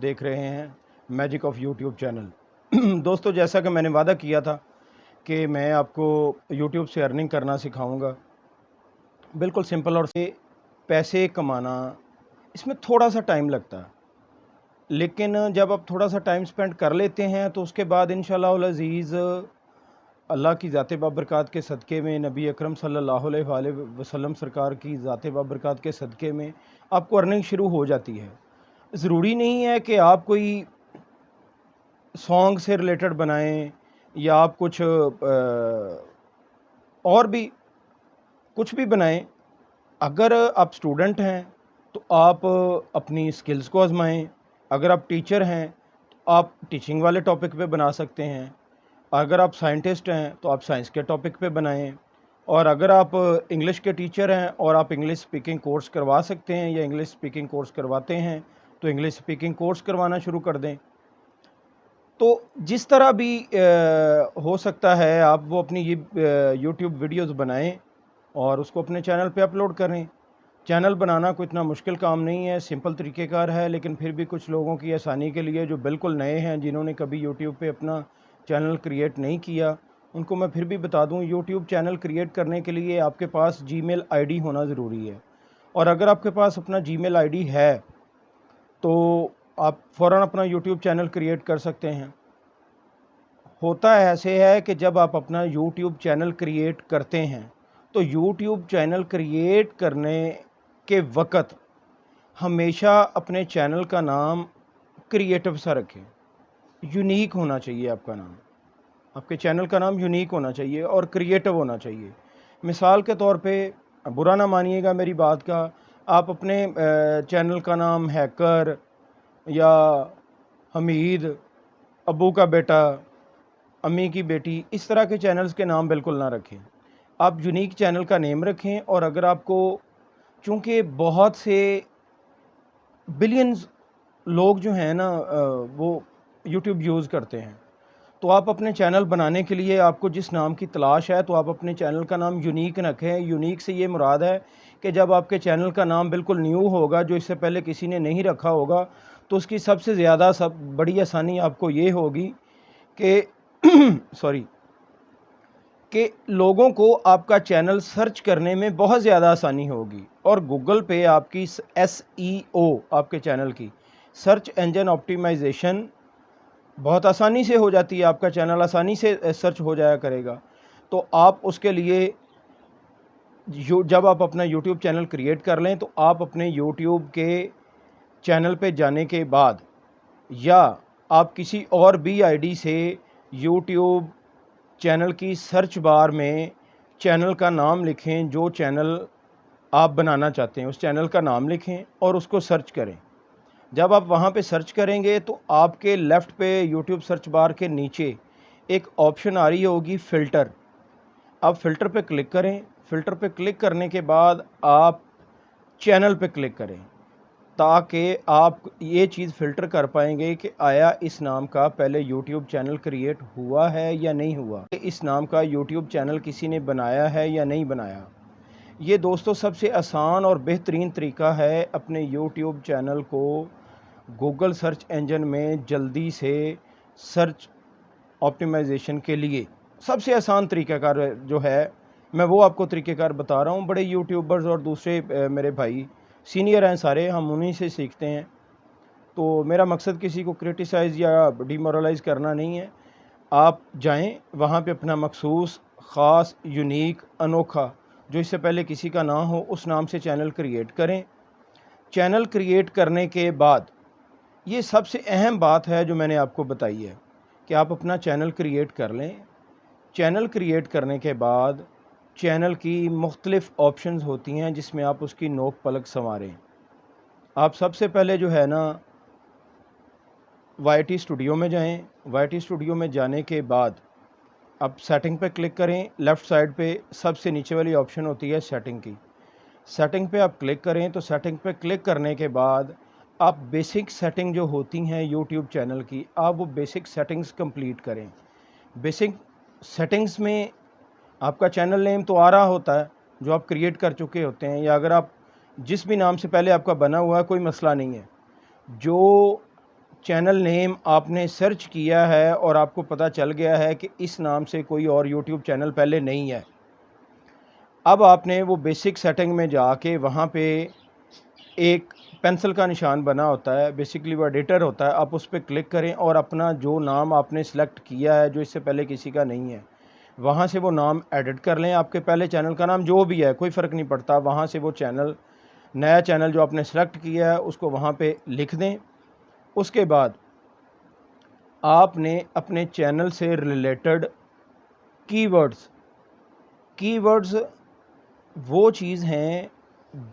देख रहे हैं मैजिक ऑफ यूट्यूब चैनल। दोस्तों, जैसा कि मैंने वादा किया था कि मैं आपको यूट्यूब से अर्निंग करना सिखाऊंगा। बिल्कुल सिंपल और से पैसे कमाना, इसमें थोड़ा सा टाइम लगता है, लेकिन जब आप थोड़ा सा टाइम स्पेंड कर लेते हैं तो उसके बाद इंशाअल्लाह उल अज़ीज़ अल्लाह की ज़ात बाबरकात के सदक़े में, नबी अकरम सल्लल्लाहु अलैहि वसल्लम सरकार की ज़ात बाबरकात के सदक़े में आपको अर्निंग शुरू हो जाती है। ज़रूरी नहीं है कि आप कोई सॉन्ग से रिलेटेड बनाएं या आप कुछ और भी कुछ भी बनाएं। अगर आप स्टूडेंट हैं तो आप अपनी स्किल्स को आजमाएं। अगर आप टीचर हैं तो आप टीचिंग वाले टॉपिक पे बना सकते हैं। अगर आप साइंटिस्ट हैं तो आप साइंस के टॉपिक पे बनाएं। और अगर आप इंग्लिश के टीचर हैं और आप इंग्लिश स्पीकिंग कोर्स करवा सकते हैं या इंग्लिश स्पीकिंग कोर्स करवाते हैं तो इंग्लिश स्पीकिंग कोर्स करवाना शुरू कर दें। तो जिस तरह भी हो सकता है आप वो अपनी ये यूट्यूब वीडियोस बनाएं और उसको अपने चैनल पे अपलोड करें। चैनल बनाना कोई इतना मुश्किल काम नहीं है, सिंपल तरीक़ेकार है, लेकिन फिर भी कुछ लोगों की आसानी के लिए जो बिल्कुल नए हैं, जिन्होंने कभी यूट्यूब पे अपना चैनल क्रिएट नहीं किया, उनको मैं फिर भी बता दूं, यूट्यूब चैनल क्रिएट करने के लिए आपके पास जीमेल आईडी होना ज़रूरी है। और अगर आपके पास अपना जीमेल आईडी है तो आप फ़ौरन अपना यूट्यूब चैनल क्रिएट कर सकते हैं। होता ऐसे है कि जब आप अपना यूट्यूब चैनल क्रिएट करते हैं तो यूट्यूब चैनल क्रिएट करने के वक़्त हमेशा अपने चैनल का नाम क्रिएटिव सा रखें। यूनिक होना चाहिए आपका नाम, आपके चैनल का नाम यूनिक होना चाहिए और क्रिएटिव होना चाहिए। मिसाल के तौर पे, बुरा ना मानिएगा मेरी बात का, आप अपने चैनल का नाम हैकर या हमीद, अब्बू का बेटा, अम्मी की बेटी, इस तरह के चैनल्स के नाम बिल्कुल ना रखें। आप यूनिक चैनल का नेम रखें। और अगर आपको, चूँकि बहुत से बिलियंस लोग जो हैं ना वो यूट्यूब यूज़ करते हैं, तो आप अपने चैनल बनाने के लिए आपको जिस नाम की तलाश है तो आप अपने चैनल का नाम यूनिक रखें। यूनिक से ये मुराद है कि जब आपके चैनल का नाम बिल्कुल न्यू होगा, जो इससे पहले किसी ने नहीं रखा होगा, तो उसकी सबसे ज़्यादा बड़ी आसानी आपको ये होगी कि सॉरी, कि लोगों को आपका चैनल सर्च करने में बहुत ज़्यादा आसानी होगी। और गूगल पे आपकी SEO, आपके चैनल की सर्च इंजन ऑप्टिमाइजेशन बहुत आसानी से हो जाती है। आपका चैनल आसानी से सर्च हो जाया करेगा। तो आप उसके लिए जब आप अपना यूट्यूब चैनल क्रिएट कर लें तो आप अपने यूट्यूब के चैनल पे जाने के बाद या आप किसी और भी आईडी से यूट्यूब चैनल की सर्च बार में चैनल का नाम लिखें, जो चैनल आप बनाना चाहते हैं उस चैनल का नाम लिखें और उसको सर्च करें। जब आप वहाँ पे सर्च करेंगे तो आपके लेफ़्ट पे यूट्यूब सर्च बार के नीचे एक ऑप्शन आ रही होगी फ़िल्टर। आप फ़िल्टर पे क्लिक करें। फ़िल्टर पे क्लिक करने के बाद आप चैनल पे क्लिक करें, ताकि आप ये चीज़ फ़िल्टर कर पाएंगे कि आया इस नाम का पहले यूट्यूब चैनल क्रिएट हुआ है या नहीं हुआ, इस नाम का यूट्यूब चैनल किसी ने बनाया है या नहीं बनाया। ये दोस्तों सबसे आसान और बेहतरीन तरीका है अपने यूट्यूब चैनल को गूगल सर्च इंजन में जल्दी से सर्च ऑप्टिमाइजेशन के लिए। सबसे आसान तरीक़ाकार जो है, मैं वो आपको तरीक़ेकार बता रहा हूँ। बड़े यूट्यूबर्स और दूसरे मेरे भाई सीनियर हैं सारे, हम उन्हीं से सीखते हैं। तो मेरा मकसद किसी को क्रिटिसाइज़ या डिमोरलाइज़ करना नहीं है। आप जाएं वहाँ पे अपना मखसूस, ख़ास, यूनिक, अनोखा, जो इससे पहले किसी का ना हो, उस नाम से चैनल क्रिएट करें। चैनल क्रिएट करने के बाद ये सबसे अहम बात है जो मैंने आपको बताई है कि आप अपना चैनल क्रिएट कर लें। चैनल क्रिएट करने के बाद चैनल की मुख्तलिफ़ ऑप्शंस होती हैं जिसमें आप उसकी नोक पलक संवारें। आप सबसे पहले जो है ना YT स्टूडियो में जाएं। YT स्टूडियो में जाने के बाद आप सेटिंग पे क्लिक करें। लेफ़्ट साइड पे सबसे नीचे वाली ऑप्शन होती है सेटिंग की। सेटिंग पे आप क्लिक करें तो सेटिंग पे क्लिक करने के बाद आप बेसिक सेटिंग जो होती हैं यूट्यूब चैनल की, आप वो बेसिक सेटिंग्स कंप्लीट करें। बेसिक सेटिंग्स में आपका चैनल नेम तो आ रहा होता है जो आप क्रिएट कर चुके होते हैं, या अगर आप जिस भी नाम से पहले आपका बना हुआ है कोई मसला नहीं है। जो चैनल नेम आपने सर्च किया है और आपको पता चल गया है कि इस नाम से कोई और यूट्यूब चैनल पहले नहीं है। अब आपने वो बेसिक सेटिंग में जाके वहाँ पे एक पेंसिल का निशान बना होता है, बेसिकली वो एडिटर होता है, आप उस पर क्लिक करें और अपना जो नाम आपने सेलेक्ट किया है जो इससे पहले किसी का नहीं है, वहाँ से वो नाम एडिट कर लें। आपके पहले चैनल का नाम जो भी है कोई फ़र्क नहीं पड़ता, वहाँ से वो चैनल, नया चैनल जो आपने सेलेक्ट किया है उसको वहाँ पे लिख दें। उसके बाद आपने अपने चैनल से रिलेटेड कीवर्ड्स कीवर्ड्स वो चीज़ हैं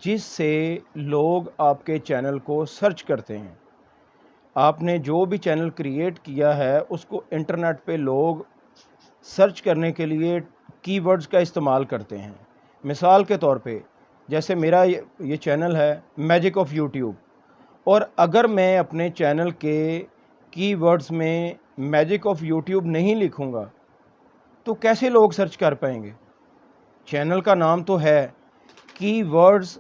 जिससे लोग आपके चैनल को सर्च करते हैं। आपने जो भी चैनल क्रिएट किया है उसको इंटरनेट पे लोग सर्च करने के लिए कीवर्ड्स का इस्तेमाल करते हैं। मिसाल के तौर पे जैसे मेरा ये चैनल है मैजिक ऑफ यूट्यूब, और अगर मैं अपने चैनल के कीवर्ड्स में मैजिक ऑफ यूट्यूब नहीं लिखूँगा तो कैसे लोग सर्च कर पाएंगे? चैनल का नाम तो है, कीवर्ड्स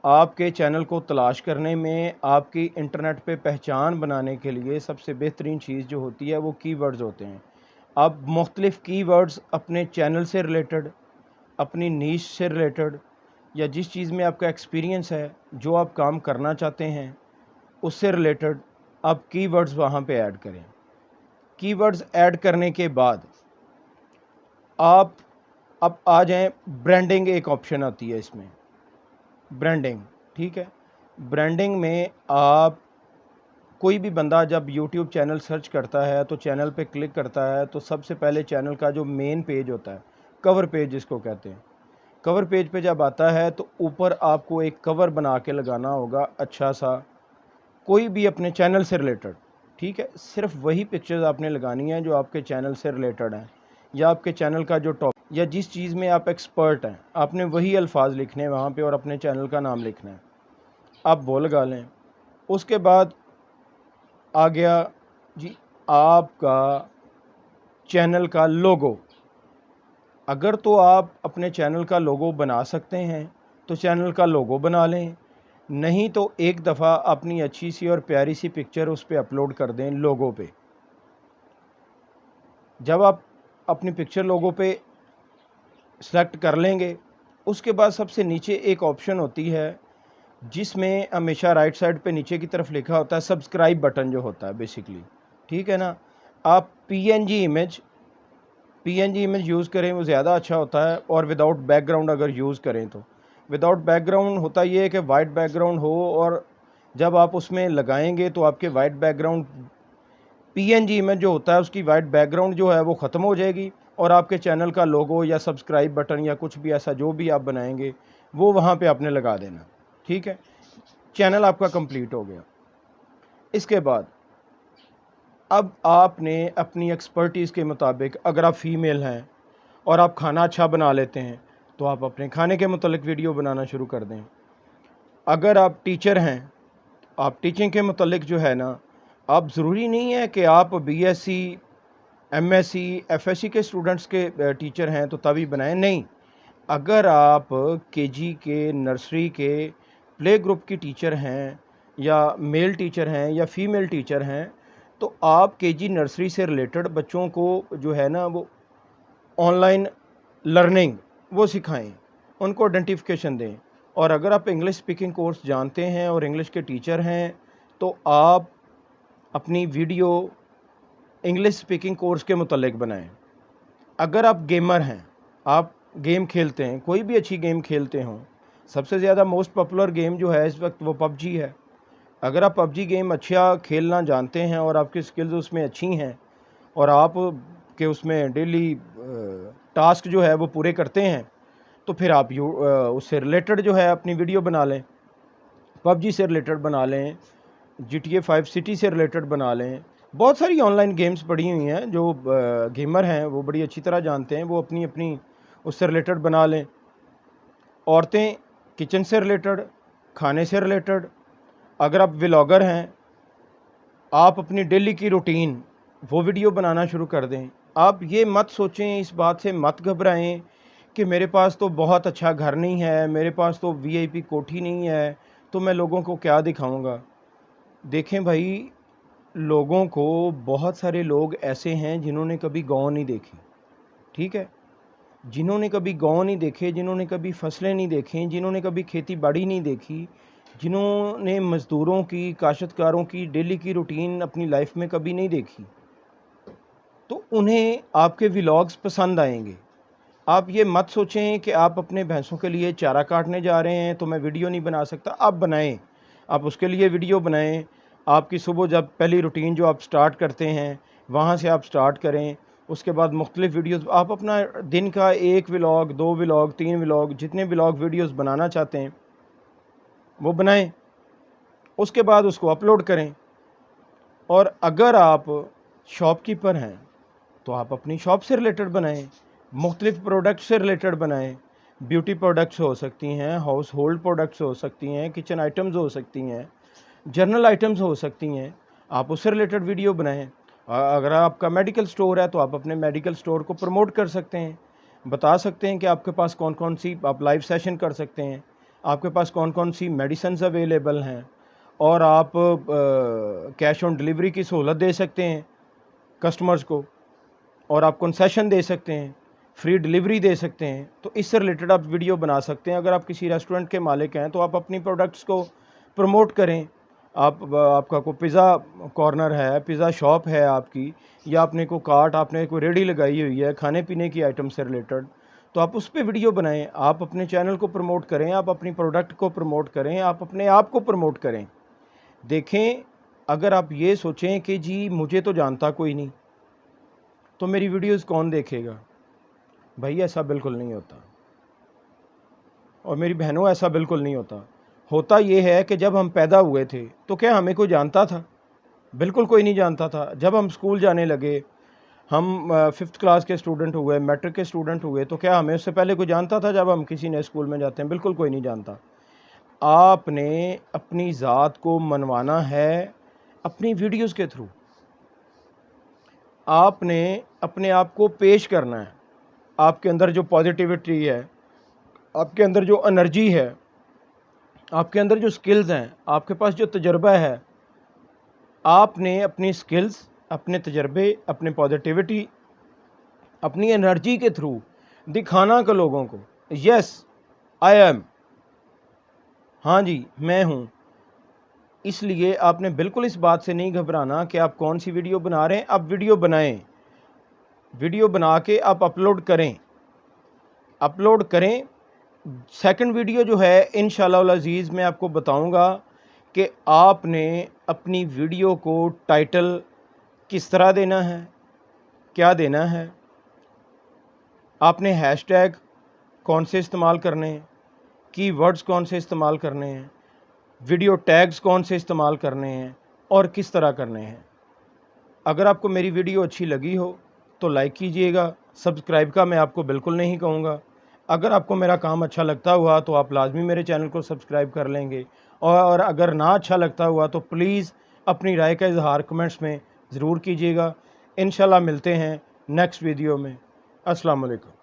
आपके चैनल को तलाश करने में, आपकी इंटरनेट पे पहचान बनाने के लिए सबसे बेहतरीन चीज़ जो होती है वो कीवर्ड्स होते हैं। आप मुख्तलिफ़ कीवर्ड्स अपने चैनल से रिलेटेड, अपनी नीश से रिलेटेड, या जिस चीज़ में आपका एक्सपीरियंस है, जो आप काम करना चाहते हैं उससे रिलेटेड आप कीवर्ड्स वहाँ पे ऐड करें। कीवर्ड्स ऐड करने के बाद आप अब आ जाएं, ब्रांडिंग एक ऑप्शन आती है इसमें, ब्रांडिंग, ठीक है। ब्रांडिंग में आप, कोई भी बंदा जब यूट्यूब चैनल सर्च करता है तो चैनल पे क्लिक करता है तो सबसे पहले चैनल का जो मेन पेज होता है, कवर पेज जिसको कहते हैं, कवर पेज पे जब आता है तो ऊपर आपको एक कवर बना के लगाना होगा अच्छा सा, कोई भी अपने चैनल से रिलेटेड, ठीक है। सिर्फ वही पिक्चर्स आपने लगानी है जो आपके चैनल से रिलेटेड हैं, या आपके चैनल का जो टॉप, या जिस चीज़ में आप एक्सपर्ट हैं, आपने वही अल्फाज लिखने हैं वहाँ पे और अपने चैनल का नाम लिखना है। आप वो लगा लें। उसके बाद आ गया जी आपका चैनल का लोगो। अगर तो आप अपने चैनल का लोगो बना सकते हैं तो चैनल का लोगो बना लें, नहीं तो एक दफ़ा अपनी अच्छी सी और प्यारी सी पिक्चर उस पर अपलोड कर दें लोगो पे। जब आप अपनी पिक्चर लोगो पे सेलेक्ट कर लेंगे, उसके बाद सबसे नीचे एक ऑप्शन होती है जिसमें हमेशा राइट साइड पे नीचे की तरफ लिखा होता है सब्सक्राइब बटन जो होता है बेसिकली, ठीक है ना। आप पीएनजी इमेज यूज़ करें वो ज़्यादा अच्छा होता है, और विदाउट बैकग्राउंड अगर यूज़ करें तो। विदाउट बैकग्राउंड होता ये है कि वाइट बैकग्राउंड हो, और जब आप उसमें लगाएंगे तो आपके वाइट बैकग्राउंड, पीएनजी इमेज जो होता है उसकी वाइट बैकग्राउंड जो है वो ख़त्म हो जाएगी, और आपके चैनल का लोगो या सब्सक्राइब बटन या कुछ भी ऐसा जो भी आप बनाएंगे वो वहाँ पे आपने लगा देना, ठीक है। चैनल आपका कंप्लीट हो गया। इसके बाद अब आपने अपनी एक्सपर्टीज़ के मुताबिक, अगर आप फ़ीमेल हैं और आप खाना अच्छा बना लेते हैं तो आप अपने खाने के मुतल्लिक वीडियो बनाना शुरू कर दें। अगर आप टीचर हैं, आप टीचिंग के मुतल्लिक जो है ना, आप ज़रूरी नहीं है कि आप बीएससी, एमएससी, एफएससी के स्टूडेंट्स के टीचर हैं तो तभी बनाएं, नहीं। अगर आप केजी के, नर्सरी के, प्ले ग्रुप की टीचर हैं, या मेल टीचर हैं या फीमेल टीचर हैं, तो आप केजी नर्सरी से रिलेटेड बच्चों को जो है ना वो ऑनलाइन लर्निंग वो सिखाएं, उनको आइडेंटिफिकेशन दें। और अगर आप इंग्लिश स्पीकिंग कोर्स जानते हैं और इंग्लिश के टीचर हैं तो आप अपनी वीडियो इंग्लिश स्पीकिंग कोर्स के मुतल्लिक बनाएं। अगर आप गेमर हैं, आप गेम खेलते हैं, कोई भी अच्छी गेम खेलते हों, सबसे ज़्यादा मोस्ट पॉपुलर गेम जो है इस वक्त वो पबजी है। अगर आप पबजी गेम अच्छा खेलना जानते हैं और आपकी स्किल्स उसमें अच्छी हैं और आप के उसमें डेली टास्क जो है वो पूरे करते हैं, तो फिर आप उससे रिलेटेड जो है अपनी वीडियो बना लें, पबजी से रिलेटेड बना लें, GTA 5 सिटी से रिलेटेड बना लें। बहुत सारी ऑनलाइन गेम्स पड़ी हुई हैं जो गेमर हैं वो बड़ी अच्छी तरह जानते हैं, वो अपनी अपनी उससे रिलेटेड बना लें। औरतें किचन से रिलेटेड, खाने से रिलेटेड। अगर आप व्लॉगर हैं, आप अपनी डेली की रूटीन वो वीडियो बनाना शुरू कर दें। आप ये मत सोचें, इस बात से मत घबराएं कि मेरे पास तो बहुत अच्छा घर नहीं है, मेरे पास तो वीआईपी कोठी नहीं है, तो मैं लोगों को क्या दिखाऊंगा। देखें भाई, लोगों को, बहुत सारे लोग ऐसे हैं जिन्होंने कभी गाँव नहीं देखी, ठीक है, जिन्होंने कभी गाँव नहीं देखे, जिन्होंने कभी फसलें नहीं देखी, जिन्होंने कभी खेती बाड़ी नहीं देखी, जिन्होंने मज़दूरों की, काश्तकारों की डेली की रूटीन अपनी लाइफ में कभी नहीं देखी, तो उन्हें आपके व्लॉग्स पसंद आएंगे। आप ये मत सोचें कि आप अपने भैंसों के लिए चारा काटने जा रहे हैं तो मैं वीडियो नहीं बना सकता। आप बनाएं, आप उसके लिए वीडियो बनाएं। आपकी सुबह जब पहली रूटीन जो आप स्टार्ट करते हैं वहाँ से आप स्टार्ट करें। उसके बाद मुख्तलिफ़ वीडियोस, आप अपना दिन का 1 व्लॉग, 2 व्लॉग, 3 व्लॉग, जितने व्लॉग वीडियोस बनाना चाहते हैं वो बनाएं। उसके बाद उसको अपलोड करें। और अगर आप शॉपकीपर हैं तो आप अपनी शॉप से रिलेटेड बनाएं, मुख्तलिफ़ प्रोडक्ट से रिलेटेड बनाएं। ब्यूटी प्रोडक्ट्स हो सकती हैं, हाउस होल्ड प्रोडक्ट्स हो सकती हैं, किचन आइटम्स हो सकती हैं, जर्नल आइटम्स हो सकती हैं, आप उससे रिलेटेड वीडियो बनाएं। अगर आपका मेडिकल स्टोर है तो आप अपने मेडिकल स्टोर को प्रमोट कर सकते हैं, बता सकते हैं कि आपके पास कौन कौन सी, आप लाइव सेशन कर सकते हैं, आपके पास कौन कौन सी मेडिसिन्स अवेलेबल हैं, और आप कैश ऑन डिलीवरी की सहूलत दे सकते हैं कस्टमर्स को, और आप कंसेशन दे सकते हैं, फ्री डिलीवरी दे सकते हैं। तो इससे रिलेटेड आप वीडियो बना सकते हैं। अगर आप किसी रेस्टोरेंट के मालिक हैं तो आप अपनी प्रोडक्ट्स को प्रमोट करें। आपका कोई पिज़्ज़ा कॉर्नर है, पिज़्ज़ा शॉप है आपकी, या आपने कोई कार्ट, आपने कोई रेडी लगाई हुई है खाने पीने की आइटम से रिलेटेड, तो आप उस पर वीडियो बनाएं। आप अपने चैनल को प्रमोट करें, आप अपनी प्रोडक्ट को प्रमोट करें, आप अपने आप को प्रमोट करें। देखें, अगर आप ये सोचें कि जी मुझे तो जानता कोई नहीं तो मेरी वीडियोस कौन देखेगा, भाई ऐसा बिल्कुल नहीं होता। और मेरी बहनों, ऐसा बिल्कुल नहीं होता। होता ये है कि जब हम पैदा हुए थे तो क्या हमें कोई जानता था? बिल्कुल कोई नहीं जानता था। जब हम स्कूल जाने लगे, हम 5th क्लास के स्टूडेंट हुए, मैट्रिक के स्टूडेंट हुए, तो क्या हमें उससे पहले कोई जानता था? जब हम किसी नए स्कूल में जाते हैं, बिल्कुल कोई नहीं जानता। आपने अपनी ज़ात को मनवाना है अपनी वीडियोस के थ्रू। आपने अपने आप को पेश करना है। आपके अंदर जो पॉजिटिविटी है, आपके अंदर जो एनर्जी है, आपके अंदर जो स्किल्स हैं, आपके पास जो तजर्बा है, आपने अपनी स्किल्स, अपने तजर्बे, अपने पॉजिटिविटी, अपनी एनर्जी के थ्रू दिखाना को लोगों को, यस आई एम, हाँ जी मैं हूँ। इसलिए आपने बिल्कुल इस बात से नहीं घबराना कि आप कौन सी वीडियो बना रहे हैं। आप वीडियो बनाएं, वीडियो बना के आप अपलोड करें, अपलोड करें। सेकंड वीडियो जो है इंशाअल्लाह अज़ीज़ मैं आपको बताऊंगा कि आपने अपनी वीडियो को टाइटल किस तरह देना है, क्या देना है, आपने हैशटैग कौन से इस्तेमाल करने हैं, कीवर्ड्स कौन से इस्तेमाल करने हैं, वीडियो टैग्स कौन से इस्तेमाल करने हैं और किस तरह करने हैं। अगर आपको मेरी वीडियो अच्छी लगी हो तो लाइक कीजिएगा। सब्सक्राइब का मैं आपको बिल्कुल नहीं कहूँगा। अगर आपको मेरा काम अच्छा लगता हुआ तो आप लाजमी मेरे चैनल को सब्सक्राइब कर लेंगे, और अगर ना अच्छा लगता हुआ तो प्लीज़ अपनी राय का इजहार कमेंट्स में ज़रूर कीजिएगा। इंशाल्लाह मिलते हैं नेक्स्ट वीडियो में। अस्सलाम वालेकुम।